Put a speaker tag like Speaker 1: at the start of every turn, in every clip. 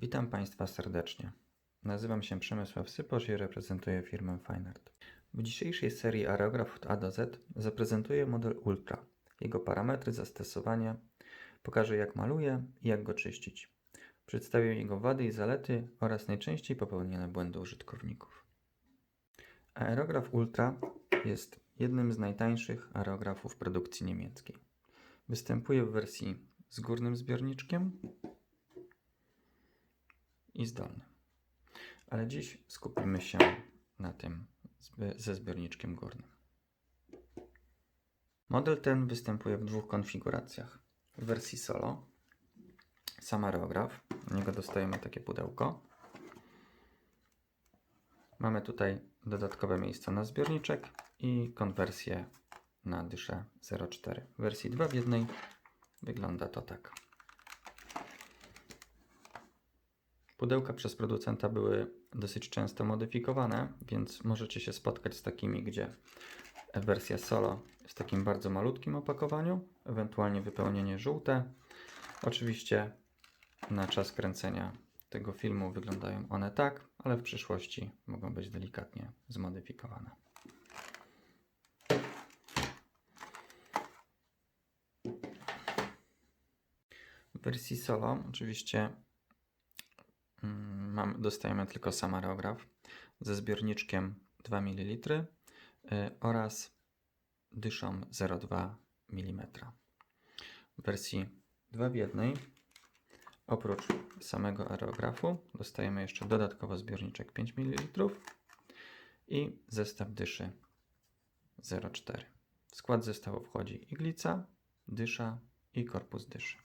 Speaker 1: Witam Państwa serdecznie. Nazywam się Przemysław Syposz i reprezentuję firmę Fine-Art. W dzisiejszej serii aerograf od A do Z zaprezentuję model Ultra, jego parametry, zastosowania, pokażę jak maluje i jak go czyścić. Przedstawię jego wady i zalety oraz najczęściej popełniane błędy użytkowników. Aerograf Ultra jest jednym z najtańszych aerografów produkcji niemieckiej. Występuje w wersji z górnym zbiorniczkiem i zdolnym. Ale dziś skupimy się na tym ze zbiorniczkiem górnym. Model ten występuje w dwóch konfiguracjach. W wersji solo sam aerograf, do niego dostajemy takie pudełko. Mamy tutaj dodatkowe miejsce na zbiorniczek i konwersję na dyszę 0,4. W wersji 2 w 1 wygląda to tak. Pudełka przez producenta były dosyć często modyfikowane, więc możecie się spotkać z takimi, gdzie wersja solo jest w takim bardzo malutkim opakowaniu, ewentualnie wypełnienie żółte. Oczywiście na czas kręcenia tego filmu wyglądają one tak, ale w przyszłości mogą być delikatnie zmodyfikowane. W wersji solo oczywiście dostajemy tylko sam aerograf ze zbiorniczkiem 2 ml oraz dyszą 0,2 mm. W wersji 2 w 1 oprócz samego aerografu dostajemy jeszcze dodatkowo zbiorniczek 5 ml i zestaw dyszy 0,4. W skład zestawu wchodzi iglica, dysza i korpus dyszy.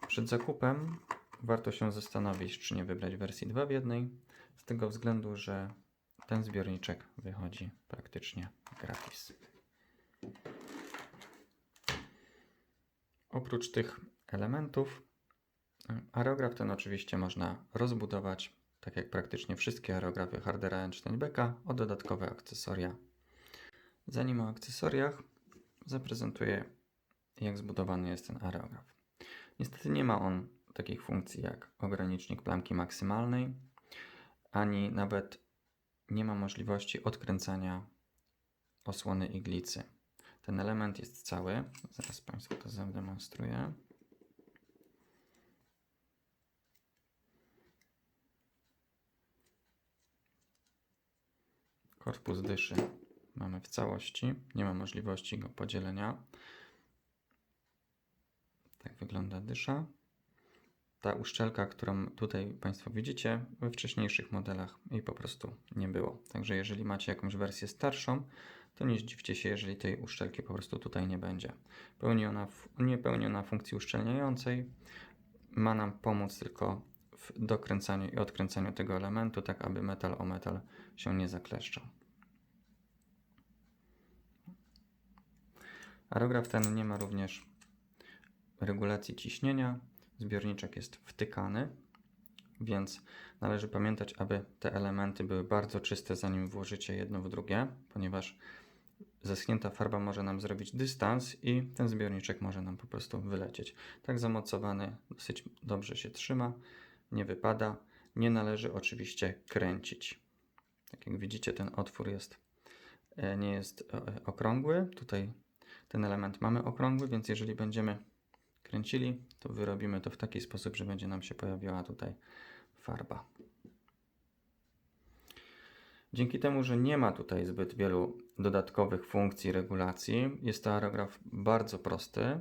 Speaker 1: Przed zakupem warto się zastanowić, czy nie wybrać wersji 2 w 1, z tego względu, że ten zbiorniczek wychodzi praktycznie gratis. Oprócz tych elementów, aerograf ten oczywiście można rozbudować, tak jak praktycznie wszystkie aerografy Hardera Steinbecka, o dodatkowe akcesoria. Zanim o akcesoriach, zaprezentuję, jak zbudowany jest ten aerograf. Niestety nie ma on takich funkcji jak ogranicznik plamki maksymalnej, ani nawet nie ma możliwości odkręcania osłony iglicy. Ten element jest cały. Zaraz Państwu to zademonstruję. Korpus dyszy mamy w całości. Nie ma możliwości go podzielenia. Tak wygląda dysza. Ta uszczelka, którą tutaj Państwo widzicie, we wcześniejszych modelach jej po prostu nie było. Także jeżeli macie jakąś wersję starszą, to nie zdziwcie się, jeżeli tej uszczelki po prostu tutaj nie będzie. Nie pełni ona funkcji uszczelniającej. Ma nam pomóc tylko w dokręcaniu i odkręcaniu tego elementu, tak aby metal o metal się nie zakleszczał. Aerograf ten nie ma również regulacji ciśnienia. Zbiorniczek jest wtykany, więc należy pamiętać, aby te elementy były bardzo czyste, zanim włożycie jedno w drugie, ponieważ zaschnięta farba może nam zrobić dystans i ten zbiorniczek może nam po prostu wylecieć. Tak zamocowany dosyć dobrze się trzyma, nie wypada. Nie należy oczywiście kręcić. Tak jak widzicie, ten otwór nie jest okrągły. Tutaj ten element mamy okrągły, więc jeżeli będziemy kręcili, to wyrobimy to w taki sposób, że będzie nam się pojawiała tutaj farba. Dzięki temu, że nie ma tutaj zbyt wielu dodatkowych funkcji regulacji, jest to aerograf bardzo prosty.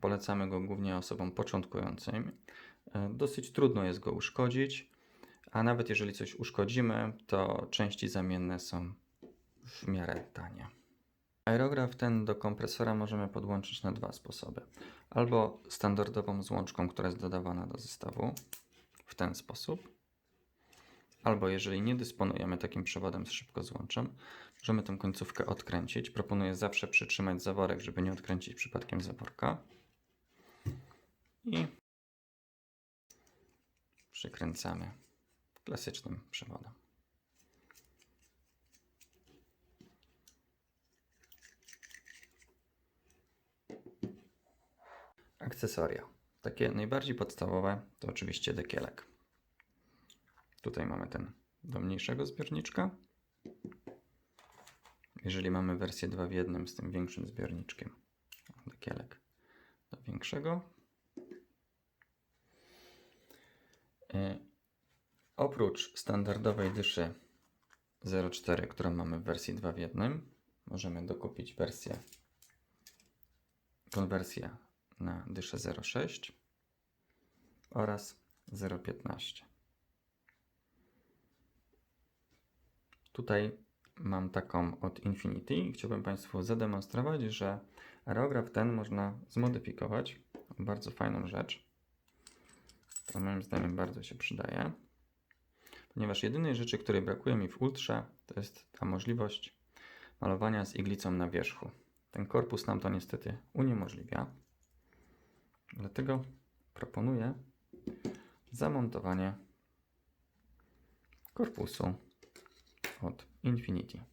Speaker 1: Polecamy go głównie osobom początkującym. Dosyć trudno jest go uszkodzić, a nawet jeżeli coś uszkodzimy, to części zamienne są w miarę tanie. Aerograf ten do kompresora możemy podłączyć na dwa sposoby. Albo standardową złączką, która jest dodawana do zestawu, w ten sposób. Albo jeżeli nie dysponujemy takim przewodem z szybkozłączem, możemy tę końcówkę odkręcić. Proponuję zawsze przytrzymać zaworek, żeby nie odkręcić przypadkiem zaworka. I przykręcamy klasycznym przewodem. Akcesoria. Takie najbardziej podstawowe to oczywiście dekielek. Tutaj mamy ten do mniejszego zbiorniczka. Jeżeli mamy wersję 2 w 1 z tym większym zbiorniczkiem, dekielek do większego. Oprócz standardowej dyszy 0,4, którą mamy w wersji 2 w 1, możemy dokupić konwersję na dyszę 0,6 oraz 0,15. Tutaj mam taką od Infinity i chciałbym Państwu zademonstrować, że aerograf ten można zmodyfikować. Bardzo fajną rzecz. To moim zdaniem bardzo się przydaje. Ponieważ jedynej rzeczy, której brakuje mi w Ultrze, to jest ta możliwość malowania z iglicą na wierzchu. Ten korpus nam to niestety uniemożliwia. Dlatego proponuję zamontowanie korpusu od Infinity.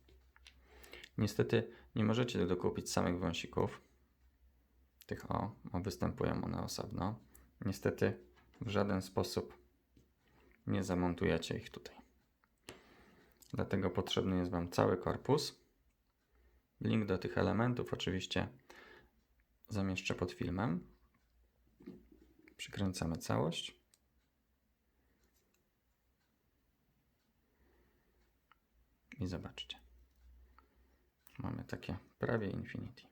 Speaker 1: Niestety nie możecie dokupić samych wąsików. Tych występują one osobno. Niestety w żaden sposób nie zamontujecie ich tutaj. Dlatego potrzebny jest Wam cały korpus. Link do tych elementów oczywiście zamieszczę pod filmem. Przykręcamy całość. I zobaczcie. Mamy takie prawie Infinity.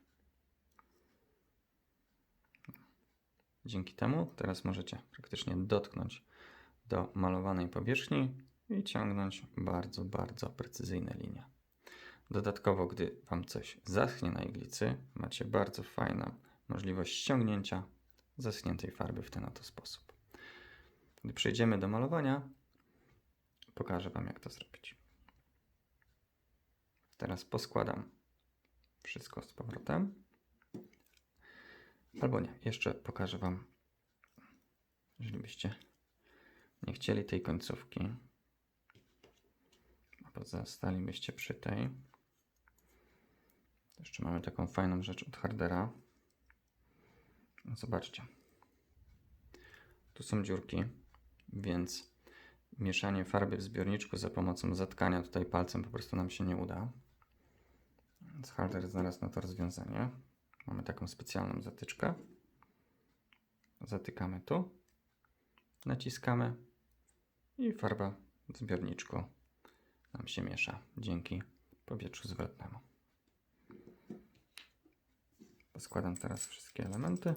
Speaker 1: Dzięki temu teraz możecie praktycznie dotknąć do malowanej powierzchni i ciągnąć bardzo, bardzo precyzyjne linie. Dodatkowo, gdy Wam coś zaschnie na iglicy, macie bardzo fajną możliwość ściągnięcia zaschniętej farby w ten oto sposób. Gdy przejdziemy do malowania, pokażę Wam, jak to zrobić. Teraz poskładam wszystko z powrotem. Albo nie, jeszcze pokażę Wam, jeżeli byście nie chcieli tej końcówki, a pozostalibyście przy tej. Jeszcze mamy taką fajną rzecz od Hardera. Zobaczcie. Tu są dziurki, więc mieszanie farby w zbiorniczku za pomocą zatkania tutaj palcem po prostu nam się nie uda. Więc Harder znalazł na to rozwiązanie. Mamy taką specjalną zatyczkę. Zatykamy tu, naciskamy i farba w zbiorniczku nam się miesza dzięki powietrzu zwrotnemu. Poskładam teraz wszystkie elementy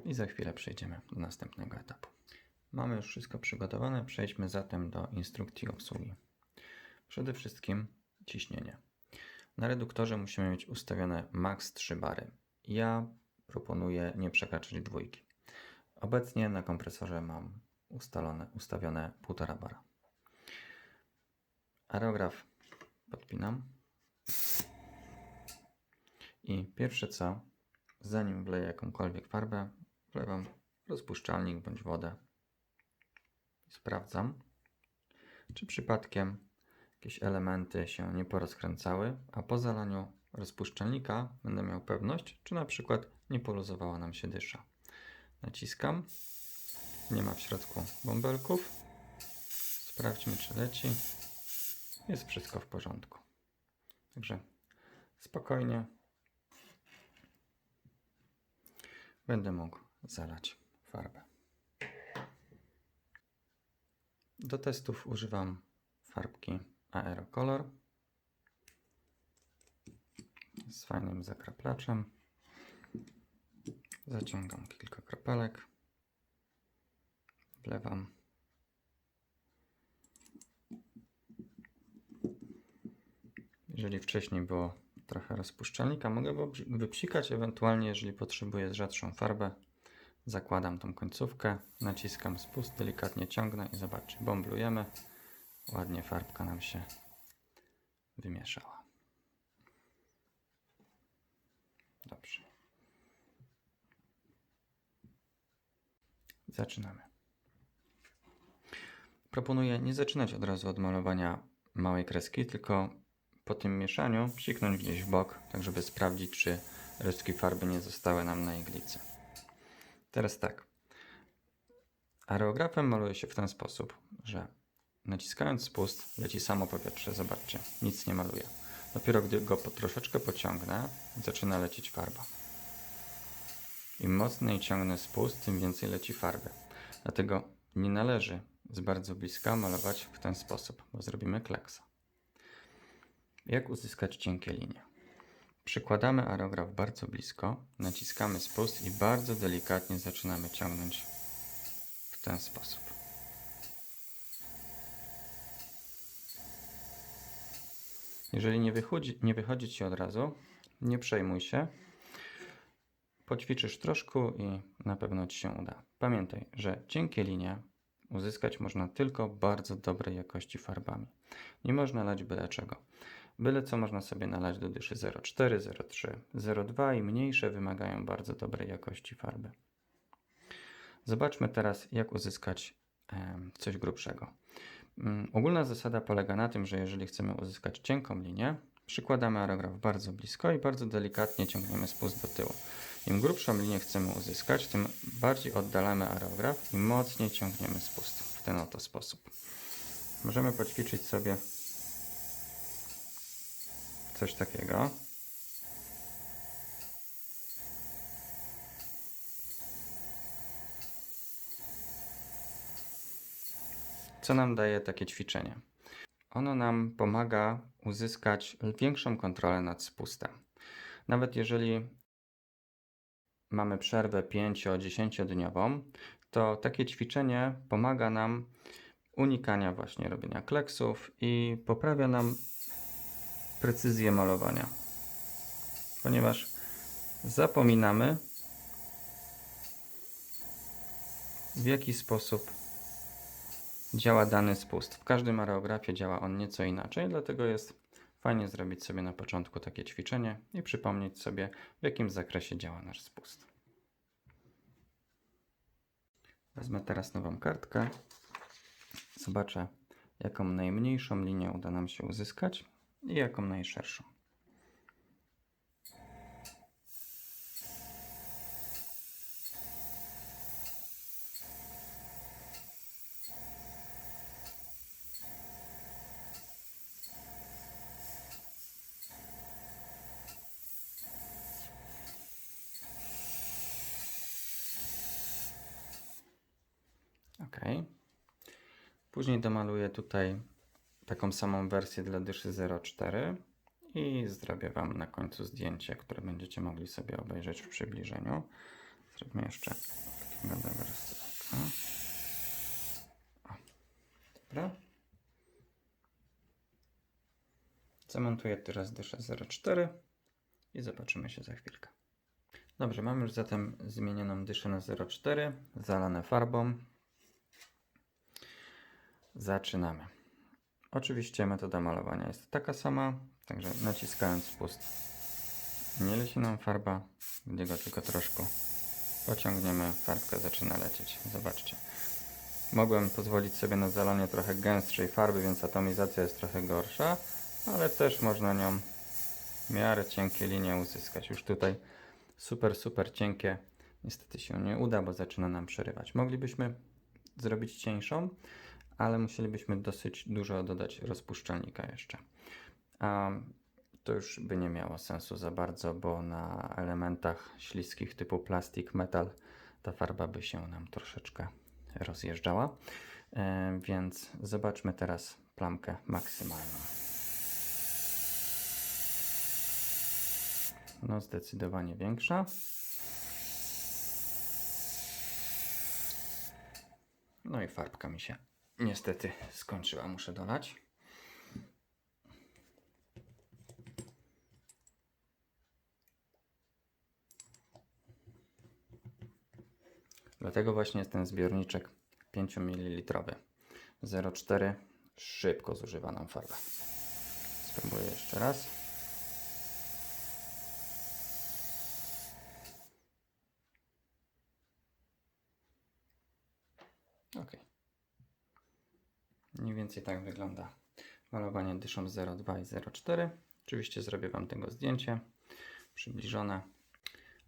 Speaker 1: i za chwilę przejdziemy do następnego etapu. Mamy już wszystko przygotowane, przejdźmy zatem do instrukcji obsługi. Przede wszystkim ciśnienie. Na reduktorze musimy mieć ustawione max 3 bary. Ja proponuję nie przekraczać 2. Obecnie na kompresorze mam ustawione 1,5 bara. Aerograf podpinam. I pierwsze co, zanim wleję jakąkolwiek farbę, wlewam rozpuszczalnik bądź wodę. Sprawdzam, czy przypadkiem jakieś elementy się nie porozkręcały, a po zalaniu rozpuszczalnika będę miał pewność, czy na przykład nie poluzowała nam się dysza. Naciskam, nie ma w środku bąbelków. Sprawdźmy, czy leci. Jest wszystko w porządku. Także spokojnie będę mógł zalać farbę. Do testów używam farbki Aerocolor z fajnym zakraplaczem. Zaciągam kilka kropelek, wlewam. Jeżeli wcześniej było trochę rozpuszczalnika, mogę go wypsikać, ewentualnie jeżeli potrzebuję rzadszą farbę, zakładam tą końcówkę, naciskam spust, delikatnie ciągnę i zobaczcie, bąblujemy, ładnie farbka nam się wymieszała. Dobrze. Zaczynamy. Proponuję nie zaczynać od razu od malowania małej kreski, tylko po tym mieszaniu psiknąć gdzieś w bok, tak żeby sprawdzić, czy resztki farby nie zostały nam na iglicy. Teraz tak. Aerografem maluje się w ten sposób, że naciskając spust leci samo powietrze. Zobaczcie, nic nie maluje. Dopiero gdy go troszeczkę pociągnę, zaczyna lecieć farba. Im mocniej ciągnę spust, tym więcej leci farby. Dlatego nie należy z bardzo bliska malować w ten sposób, bo zrobimy kleksa. Jak uzyskać cienkie linie? Przykładamy aerograf bardzo blisko, naciskamy spust i bardzo delikatnie zaczynamy ciągnąć w ten sposób. Jeżeli nie wychodzi Ci od razu, nie przejmuj się. Poćwiczysz troszkę i na pewno Ci się uda. Pamiętaj, że cienkie linie uzyskać można tylko bardzo dobrej jakości farbami. Nie można lać byle czego. Byle co można sobie nalać do dyszy 0,4, 0,3, 0,2 i mniejsze wymagają bardzo dobrej jakości farby. Zobaczmy teraz, jak uzyskać coś grubszego. Ogólna zasada polega na tym, że jeżeli chcemy uzyskać cienką linię, przykładamy aerograf bardzo blisko i bardzo delikatnie ciągniemy spust do tyłu. Im grubszą linię chcemy uzyskać, tym bardziej oddalamy aerograf i mocniej ciągniemy spust w ten oto sposób. Możemy poćwiczyć sobie coś takiego. Co nam daje takie ćwiczenie? Ono nam pomaga uzyskać większą kontrolę nad spustem. Nawet jeżeli mamy przerwę 5-10 dniową, to takie ćwiczenie pomaga nam unikania właśnie robienia kleksów i poprawia nam precyzję malowania, ponieważ zapominamy, w jaki sposób działa dany spust. W każdym aerografie działa on nieco inaczej, dlatego jest fajnie zrobić sobie na początku takie ćwiczenie i przypomnieć sobie, w jakim zakresie działa nasz spust. Wezmę teraz nową kartkę. Zobaczę, jaką najmniejszą linię uda nam się uzyskać i jaką najszerszą. Ok. Później domaluję tutaj taką samą wersję dla dyszy 0,4 i zrobię Wam na końcu zdjęcie, które będziecie mogli sobie obejrzeć w przybliżeniu. Zrobimy jeszcze takiego dywersyjka. Dobra. Zamontuję teraz dyszę 0,4 i zobaczymy się za chwilkę. Dobrze, mam już zatem zmienioną dyszę na 0,4, zalane farbą. Zaczynamy. Oczywiście metoda malowania jest taka sama, także naciskając spust nie leci nam farba, gdy go tylko troszkę pociągniemy, farbka zaczyna lecieć. Zobaczcie. Mogłem pozwolić sobie na zalanie trochę gęstszej farby, więc atomizacja jest trochę gorsza, ale też można nią w miarę cienkie linie uzyskać. Już tutaj super cienkie niestety się nie uda, bo zaczyna nam przerywać. Moglibyśmy zrobić cieńszą, ale musielibyśmy dosyć dużo dodać rozpuszczalnika jeszcze. A to już by nie miało sensu za bardzo, bo na elementach śliskich typu plastik, metal ta farba by się nam troszeczkę rozjeżdżała. Więc zobaczmy teraz plamkę maksymalną. No zdecydowanie większa. No i farbka mi się niestety skończyła, muszę dolać. Dlatego właśnie jest ten zbiorniczek 5 ml. 0,4 szybko zużywa nam farbę. Spróbuję jeszcze raz. Ok. Mniej więcej tak wygląda malowanie dyszą 0,2 i 0,4. Oczywiście zrobię Wam tego zdjęcie przybliżone.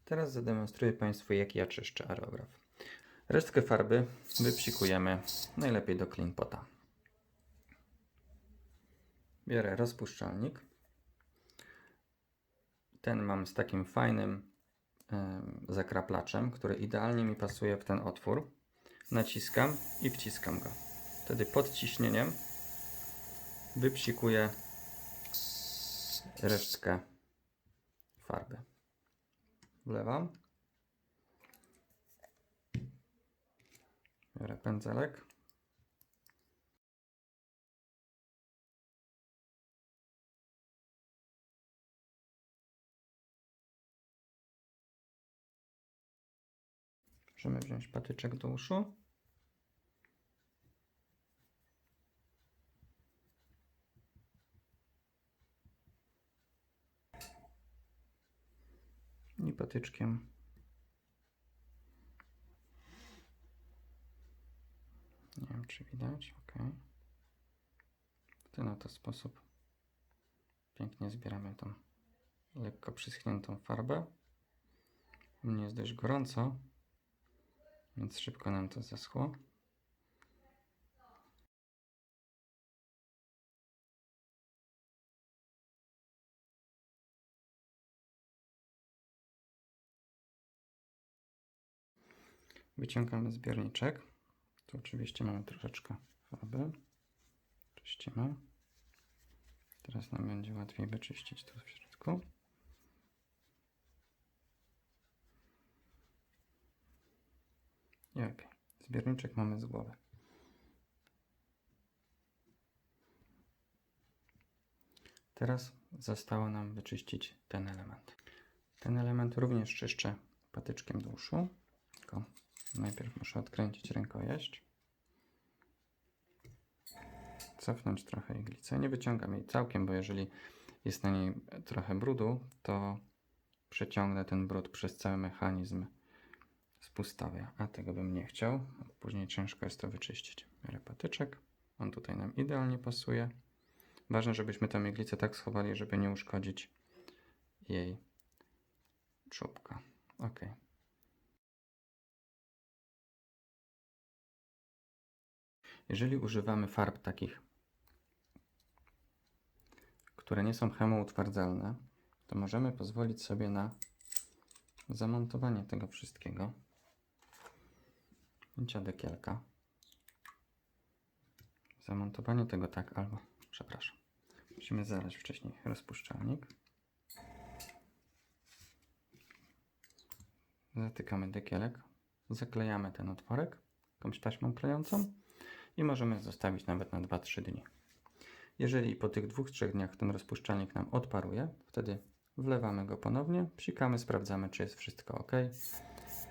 Speaker 1: Teraz zademonstruję Państwu, jak ja czyszczę aerograf. Resztkę farby wypsikujemy najlepiej do Clean Pota. Biorę rozpuszczalnik. Ten mam z takim fajnym zakraplaczem, który idealnie mi pasuje w ten otwór. Naciskam i wciskam go. Wtedy pod ciśnieniem wypsikuję resztkę farby. Wlewam. Biorę pędzelek. Możemy wziąć patyczek do uszu. I patyczkiem nie wiem, czy widać. Ok. W ten oto sposób pięknie zbieramy tą lekko przyschniętą farbę. U mnie jest dość gorąco, więc szybko nam to zaschło. Wyciągamy zbiorniczek. Tu oczywiście mamy troszeczkę farby. Czyścimy. Teraz nam będzie łatwiej wyczyścić to w środku. I ok. Zbiorniczek mamy z głowy. Teraz zostało nam wyczyścić ten element. Ten element również czyszczę patyczkiem do uszu. Tylko najpierw muszę odkręcić rękojeść. Cofnąć trochę iglicę. Nie wyciągam jej całkiem, bo jeżeli jest na niej trochę brudu, to przeciągnę ten brud przez cały mechanizm spustawia, a tego bym nie chciał. Później ciężko jest to wyczyścić. Biorę patyczek. On tutaj nam idealnie pasuje. Ważne, żebyśmy tę iglicę tak schowali, żeby nie uszkodzić jej czubka. Ok. Jeżeli używamy farb takich, które nie są chemoutwardzalne, to możemy pozwolić sobie na zamontowanie tego wszystkiego. Wzięcia dekielka. Zamontowanie tego tak, albo, przepraszam, musimy zalać wcześniej rozpuszczalnik. Zatykamy dekielek, zaklejamy ten otworek jakąś taśmą klejącą i możemy zostawić nawet na 2-3 dni. Jeżeli po tych 2-3 dniach ten rozpuszczalnik nam odparuje, wtedy wlewamy go ponownie, psikamy, sprawdzamy, czy jest wszystko ok.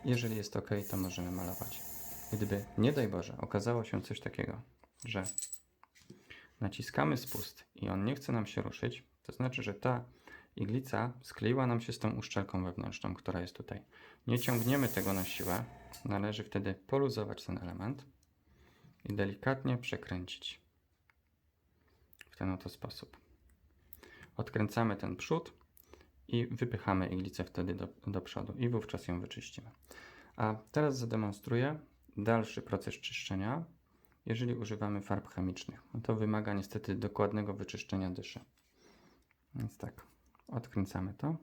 Speaker 1: Jeżeli jest ok, to możemy malować. Gdyby, nie daj Boże, okazało się coś takiego, że naciskamy spust i on nie chce nam się ruszyć, to znaczy, że ta iglica skleiła nam się z tą uszczelką wewnętrzną, która jest tutaj. Nie ciągniemy tego na siłę, należy wtedy poluzować ten element i delikatnie przekręcić w ten oto sposób. Odkręcamy ten przód i wypychamy iglicę wtedy do przodu i wówczas ją wyczyścimy. A teraz zademonstruję dalszy proces czyszczenia, jeżeli używamy farb chemicznych. No to wymaga niestety dokładnego wyczyszczenia dyszy. Więc tak, odkręcamy to,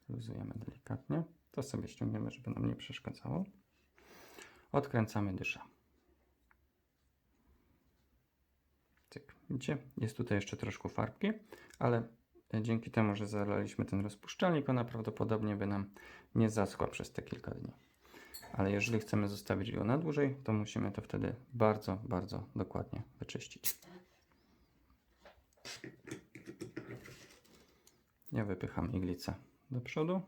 Speaker 1: luzujemy delikatnie, to sobie ściągniemy, żeby nam nie przeszkadzało. Odkręcamy dyszę. Cyk. Widzicie, jest tutaj jeszcze troszkę farbki, ale dzięki temu, że zalaliśmy ten rozpuszczalnik, ona prawdopodobnie by nam nie zaschła przez te kilka dni. Ale jeżeli chcemy zostawić go na dłużej, to musimy to wtedy bardzo, bardzo dokładnie wyczyścić. Ja wypycham iglicę do przodu.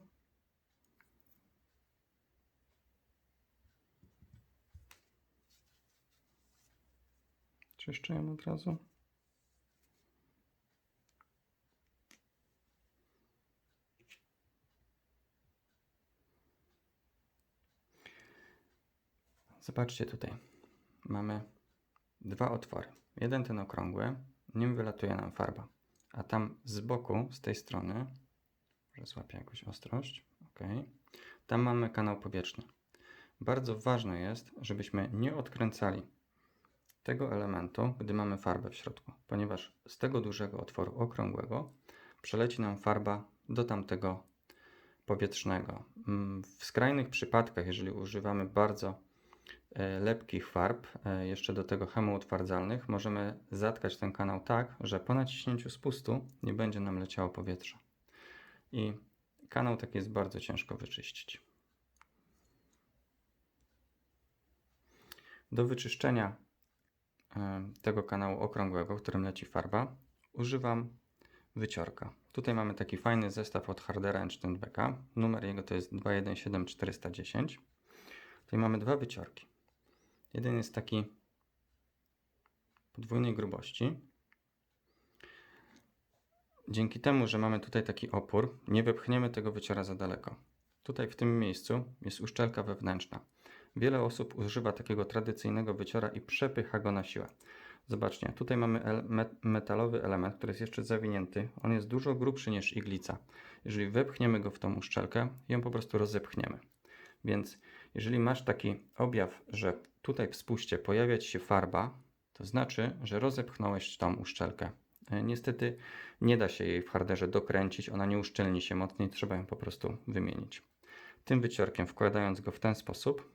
Speaker 1: Czyszczę ją od razu. Zobaczcie tutaj. Mamy dwa otwory. Jeden ten okrągły, nim wylatuje nam farba. A tam z boku, z tej strony, może złapię jakąś ostrość. Ok. Tam mamy kanał powietrzny. Bardzo ważne jest, żebyśmy nie odkręcali tego elementu, gdy mamy farbę w środku, ponieważ z tego dużego otworu okrągłego przeleci nam farba do tamtego powietrznego. W skrajnych przypadkach, jeżeli używamy bardzo lepkich farb, jeszcze do tego chemoutwardzalnych, możemy zatkać ten kanał tak, że po naciśnięciu spustu nie będzie nam leciało powietrze. I kanał taki jest bardzo ciężko wyczyścić. Do wyczyszczenia tego kanału okrągłego, w którym leci farba, używam wyciorka. Tutaj mamy taki fajny zestaw od Hardera Steinbecka. Numer jego to jest 217410. Tutaj mamy dwa wyciorki. Jeden jest taki podwójnej grubości. Dzięki temu, że mamy tutaj taki opór, nie wepchniemy tego wyciora za daleko. Tutaj w tym miejscu jest uszczelka wewnętrzna. Wiele osób używa takiego tradycyjnego wyciora i przepycha go na siłę. Zobaczcie, tutaj mamy metalowy element, który jest jeszcze zawinięty. On jest dużo grubszy niż iglica. Jeżeli wepchniemy go w tą uszczelkę, ją po prostu rozepchniemy. Więc jeżeli masz taki objaw, że tutaj w spuście pojawia ci się farba, to znaczy, że rozepchnąłeś tą uszczelkę. Niestety nie da się jej w harderze dokręcić, ona nie uszczelni się mocniej, trzeba ją po prostu wymienić. Tym wyciorkiem, wkładając go w ten sposób,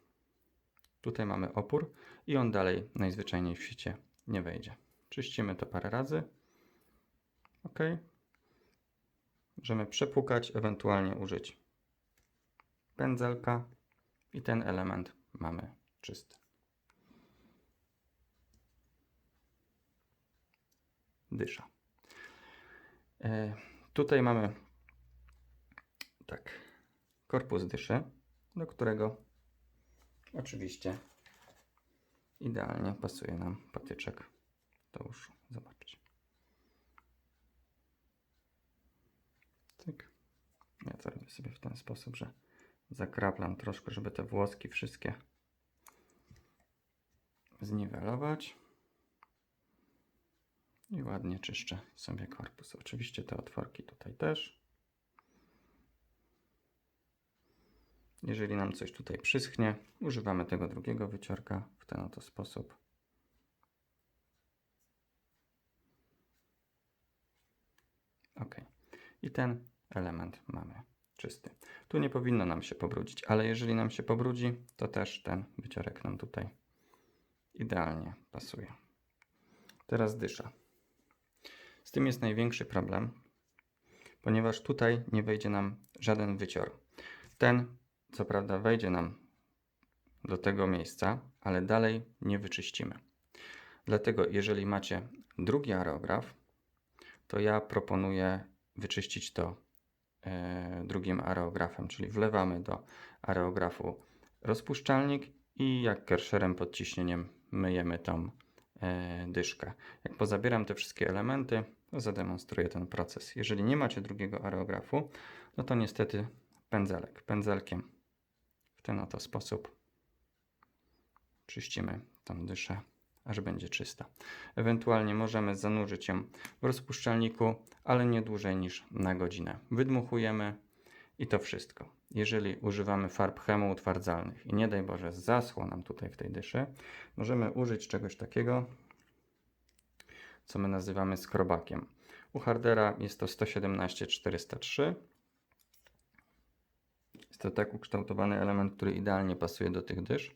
Speaker 1: tutaj mamy opór i on dalej najzwyczajniej w świecie nie wejdzie. Czyścimy to parę razy. OK. Możemy przepłukać, ewentualnie użyć pędzelka i ten element mamy czysty. Dysza. Tutaj mamy tak, korpus dyszy, do którego oczywiście idealnie pasuje nam patyczek do uszu. Zobaczcie. Tyk. Ja to robię sobie w ten sposób, że zakraplam troszkę, żeby te włoski wszystkie zniwelować. I ładnie czyszczę sobie korpus. Oczywiście te otworki tutaj też. Jeżeli nam coś tutaj przyschnie, używamy tego drugiego wyciorka w ten oto sposób. OK. I ten element mamy czysty. Tu nie powinno nam się pobrudzić, ale jeżeli nam się pobrudzi, to też ten wyciorek nam tutaj idealnie pasuje. Teraz dysza. Z tym jest największy problem, ponieważ tutaj nie wejdzie nam żaden wycior. Ten, co prawda, wejdzie nam do tego miejsca, ale dalej nie wyczyścimy. Dlatego, jeżeli macie drugi aerograf, to ja proponuję wyczyścić to drugim aerografem, czyli wlewamy do aerografu rozpuszczalnik i jak kerszerem pod ciśnieniem myjemy tą dyszkę. Jak pozabieram te wszystkie elementy, to zademonstruję ten proces. Jeżeli nie macie drugiego aerografu, no to niestety pędzelkiem w ten oto sposób czyścimy tą dyszę, aż będzie czysta. Ewentualnie możemy zanurzyć ją w rozpuszczalniku, ale nie dłużej niż na godzinę. Wydmuchujemy i to wszystko. Jeżeli używamy farb chemoutwardzalnych i nie daj Boże zaschło nam tutaj w tej dyszy, możemy użyć czegoś takiego, co my nazywamy skrobakiem. U Hardera jest to 117-403. Jest to tak ukształtowany element, który idealnie pasuje do tych dysz.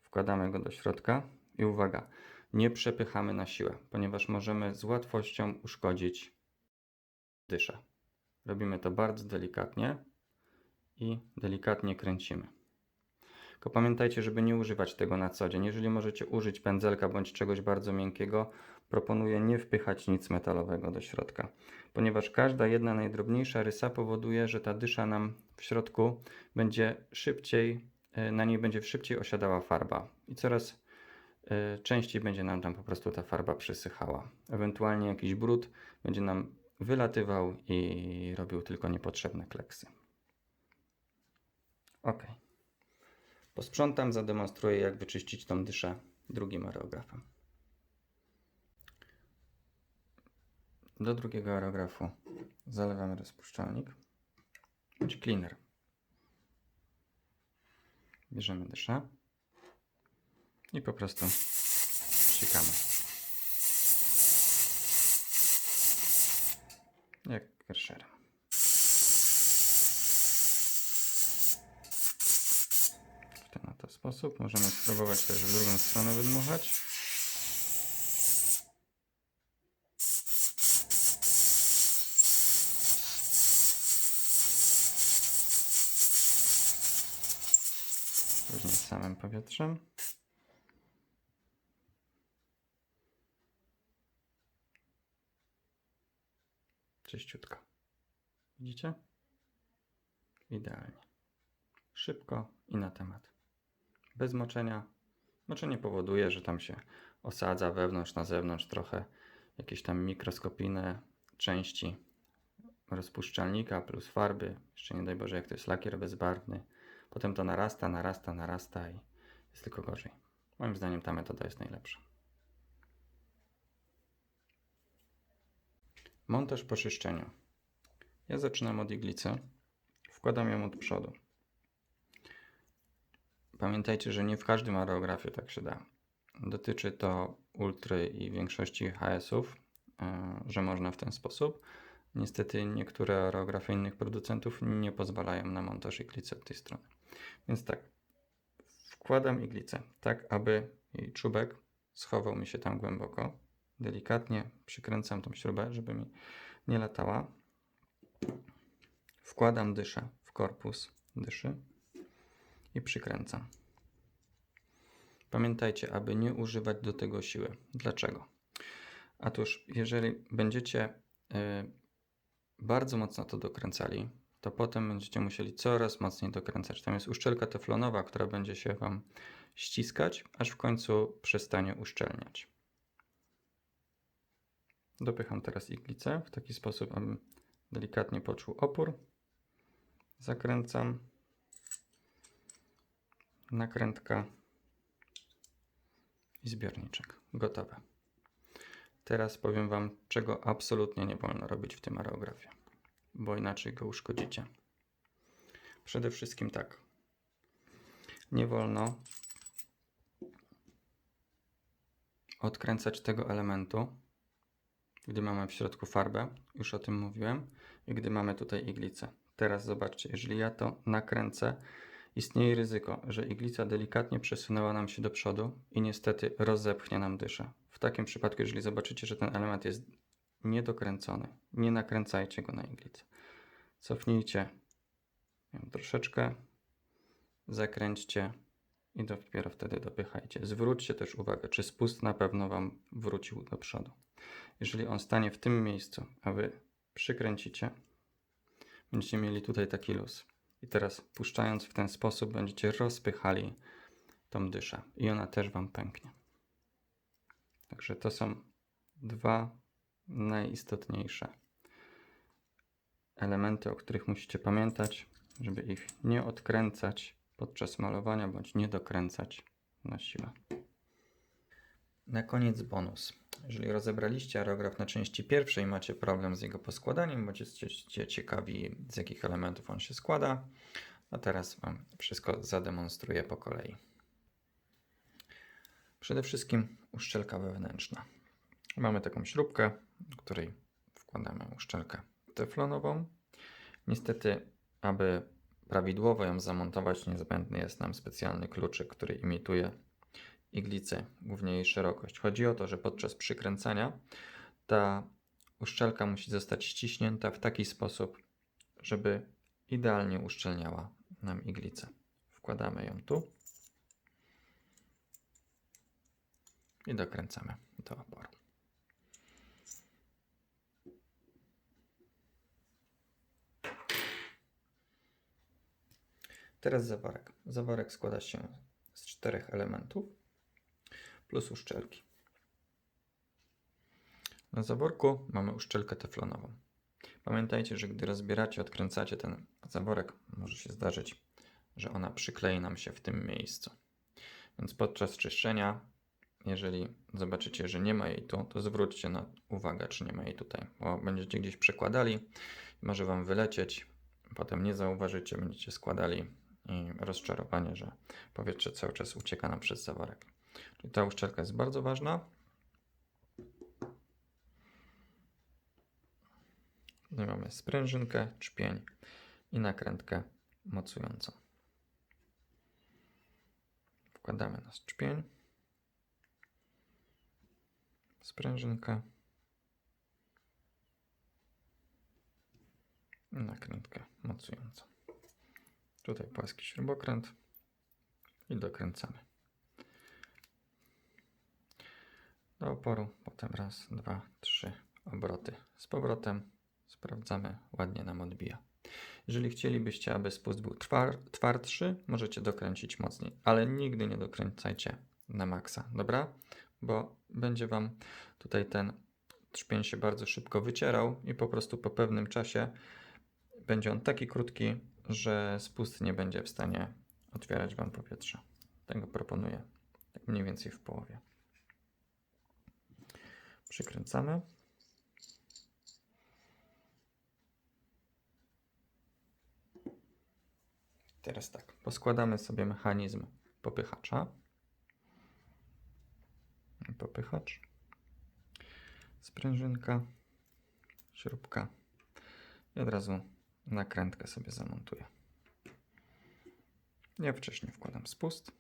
Speaker 1: Wkładamy go do środka i uwaga, nie przepychamy na siłę, ponieważ możemy z łatwością uszkodzić dyszę. Robimy to bardzo delikatnie i delikatnie kręcimy. Tylko pamiętajcie, żeby nie używać tego na co dzień. Jeżeli możecie użyć pędzelka bądź czegoś bardzo miękkiego, proponuję nie wpychać nic metalowego do środka, ponieważ każda jedna najdrobniejsza rysa powoduje, że ta dysza nam w środku będzie szybciej, na niej będzie szybciej osiadała farba i coraz częściej będzie nam tam po prostu ta farba przysychała. Ewentualnie jakiś brud będzie nam wylatywał i robił tylko niepotrzebne kleksy. OK. Posprzątam, zademonstruję, jak wyczyścić tą dyszę drugim aerografem. Do drugiego aerografu zalewamy rozpuszczalnik bądź cleaner. Bierzemy dyszę i po prostu psikamy. Jak Karcherem. W ten oto sposób. Możemy spróbować też w drugą stronę wydmuchać. Później samym powietrzem. Czyściutko. Widzicie? Idealnie. Szybko i na temat. Bez moczenia. Moczenie powoduje, że tam się osadza wewnątrz, na zewnątrz trochę jakieś tam mikroskopijne części rozpuszczalnika plus farby. Jeszcze nie daj Boże, jak to jest lakier bezbarwny. Potem to narasta i jest tylko gorzej. Moim zdaniem ta metoda jest najlepsza. Montaż po czyszczeniu. Ja zaczynam od iglicy. Wkładam ją od przodu. Pamiętajcie, że nie w każdym aerografie tak się da. Dotyczy to Ultry i większości HS-ów, że można w ten sposób. Niestety niektóre aerografy innych producentów nie pozwalają na montaż iglicy od tej strony. Więc tak, wkładam iglicę tak, aby jej czubek schował mi się tam głęboko. Delikatnie przykręcam tą śrubę, żeby mi nie latała. Wkładam dyszę w korpus dyszy i przykręcam. Pamiętajcie, aby nie używać do tego siły. Dlaczego? Otóż, jeżeli będziecie bardzo mocno to dokręcali, to potem będziecie musieli coraz mocniej dokręcać. Tam jest uszczelka teflonowa, która będzie się Wam ściskać, aż w końcu przestanie uszczelniać. Dopycham teraz iglicę w taki sposób, abym delikatnie poczuł opór. Zakręcam. Nakrętka i zbiorniczek. Gotowe. Teraz powiem Wam, czego absolutnie nie wolno robić w tym aerografie, bo inaczej go uszkodzicie. Przede wszystkim tak. Nie wolno odkręcać tego elementu, gdy mamy w środku farbę, już o tym mówiłem, i gdy mamy tutaj iglicę. Teraz zobaczcie, jeżeli ja to nakręcę, istnieje ryzyko, że iglica delikatnie przesunęła nam się do przodu i niestety rozepchnie nam dyszę. W takim przypadku, jeżeli zobaczycie, że ten element jest niedokręcony, nie nakręcajcie go na iglicę. Cofnijcie ją troszeczkę, zakręćcie i dopiero wtedy dopychajcie. Zwróćcie też uwagę, czy spust na pewno Wam wrócił do przodu. Jeżeli on stanie w tym miejscu, a Wy przykręcicie, będziecie mieli tutaj taki luz. I teraz puszczając w ten sposób będziecie rozpychali tą dyszę i ona też Wam pęknie. Także to są dwa najistotniejsze elementy, o których musicie pamiętać, żeby ich nie odkręcać podczas malowania bądź nie dokręcać na siłę. Na koniec bonus. Jeżeli rozebraliście aerograf na części pierwszej i macie problem z jego poskładaniem, bądź jesteście ciekawi, z jakich elementów on się składa, a teraz Wam wszystko zademonstruję po kolei. Przede wszystkim uszczelka wewnętrzna. Mamy taką śrubkę, do której wkładamy uszczelkę teflonową. Niestety, aby prawidłowo ją zamontować, niezbędny jest nam specjalny kluczyk, który imituje iglicę, głównie jej szerokość. Chodzi o to, że podczas przykręcania ta uszczelka musi zostać ściśnięta w taki sposób, żeby idealnie uszczelniała nam iglicę. Wkładamy ją tu i dokręcamy do oporu. Teraz zaworek. Zaworek składa się z 4 elementów plus uszczelki. Na zaworku mamy uszczelkę teflonową. Pamiętajcie, że gdy rozbieracie, odkręcacie ten zaworek, może się zdarzyć, że ona przyklei nam się w tym miejscu. Więc podczas czyszczenia, jeżeli zobaczycie, że nie ma jej tu, to zwróćcie na uwagę, czy nie ma jej tutaj, bo będziecie gdzieś przekładali, może Wam wylecieć, potem nie zauważycie, będziecie składali i rozczarowanie, że powietrze cały czas ucieka nam przez zaworek. Czyli ta uszczelka jest bardzo ważna. Tutaj mamy sprężynkę, czpień i nakrętkę mocującą. Wkładamy nasz czpień, sprężynkę i nakrętkę mocującą. Tutaj płaski śrubokręt i dokręcamy do oporu, potem raz, dwa, trzy obroty z powrotem. Sprawdzamy, ładnie nam odbija. Jeżeli chcielibyście, aby spust był twardszy, możecie dokręcić mocniej, ale nigdy nie dokręcajcie na maksa, dobra? Bo będzie Wam tutaj ten trzpień się bardzo szybko wycierał i po prostu po pewnym czasie będzie on taki krótki, że spust nie będzie w stanie otwierać Wam powietrza. Tego proponuję tak mniej więcej w połowie. Przykręcamy. Teraz tak, poskładamy sobie mechanizm popychacza. Popychacz, sprężynka, śrubka i od razu nakrętkę sobie zamontuję. Ja wcześniej wkładam spust.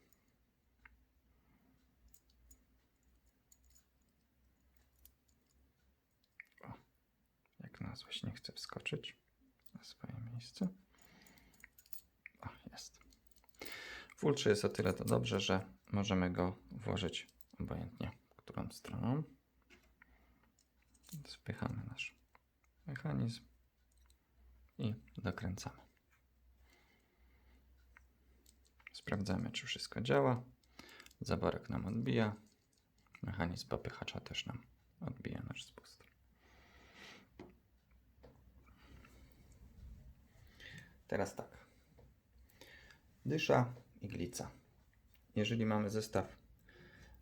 Speaker 1: O, jak na złość nie chcę wskoczyć na swoje miejsce. O, jest. W ultrze jest o tyle to dobrze, że możemy go włożyć obojętnie którą stroną. Spychamy nasz mechanizm i dokręcamy. Sprawdzamy, czy wszystko działa. Zaworek nam odbija. Mechanizm popychacza też nam odbija nasz spust. Teraz tak. Dysza, iglica. Jeżeli mamy zestaw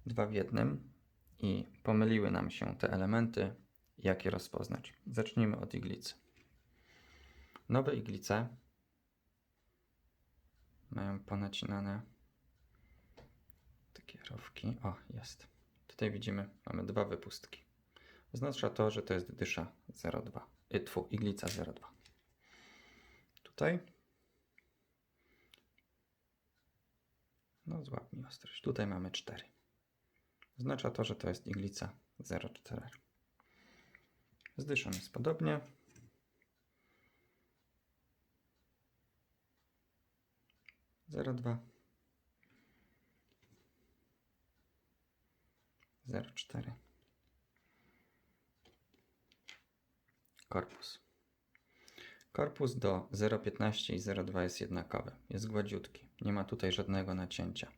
Speaker 1: 2 w 1 i pomyliły nam się te elementy, jak je rozpoznać? Zacznijmy od iglicy. Nowe iglice mają ponacinane takie rowki. O, jest. Tutaj widzimy, mamy 2 wypustki. Oznacza to, że to jest dysza 0,2. Iglica 0,2. Tutaj. No, złap mi ostrość. Tutaj mamy 4. Oznacza to, że to jest iglica 0,4. Z dyszą jest podobnie. Zero dwa. 0,4. Korpus. Korpus do 0,15 i 0,2 jest jednakowy. Jest gładziutki. Nie ma tutaj żadnego nacięcia.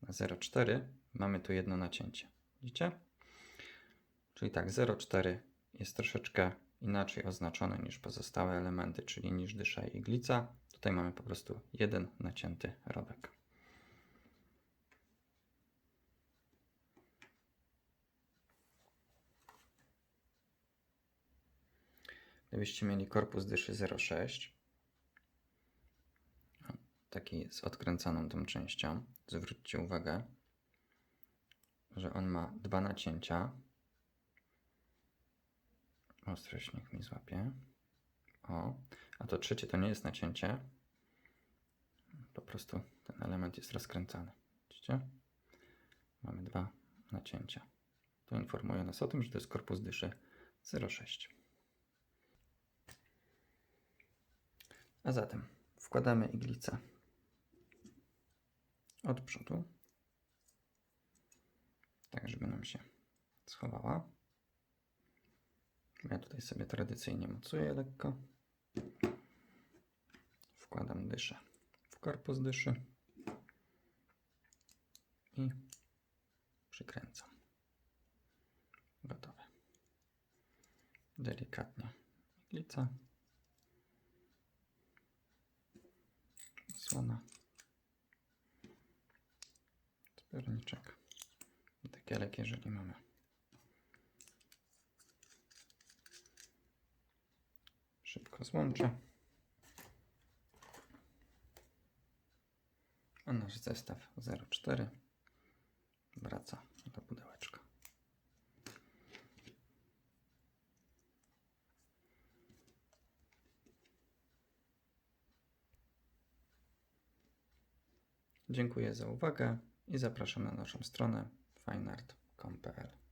Speaker 1: Na 0,4 mamy tu jedno nacięcie. Widzicie? Czyli tak, 0,4 jest troszeczkę inaczej oznaczone niż pozostałe elementy, czyli niż dysza i iglica. Tutaj mamy po prostu jeden nacięty rowek. Gdybyście mieli korpus dyszy 0,6, taki z odkręcaną tą częścią, zwróćcie uwagę, że on ma 2 nacięcia. Ostrość niech mi złapie. O, a to trzecie to nie jest nacięcie. Po prostu ten element jest rozkręcany. Widzicie? Mamy 2 nacięcia. To informuje nas o tym, że to jest korpus dyszy 0,6. A zatem wkładamy iglicę od przodu, tak żeby nam się schowała. Ja tutaj sobie tradycyjnie mocuję lekko. Wkładam dyszę w korpus dyszy i przykręcam. Gotowe. Delikatnie iglica. Osłona. Zbiorniczek. I takielek, jeżeli mamy. Szybko złączę. nasz zestaw 0,4 wraca do pudełeczka. Dziękuję za uwagę i zapraszam na naszą stronę fineart.com.pl.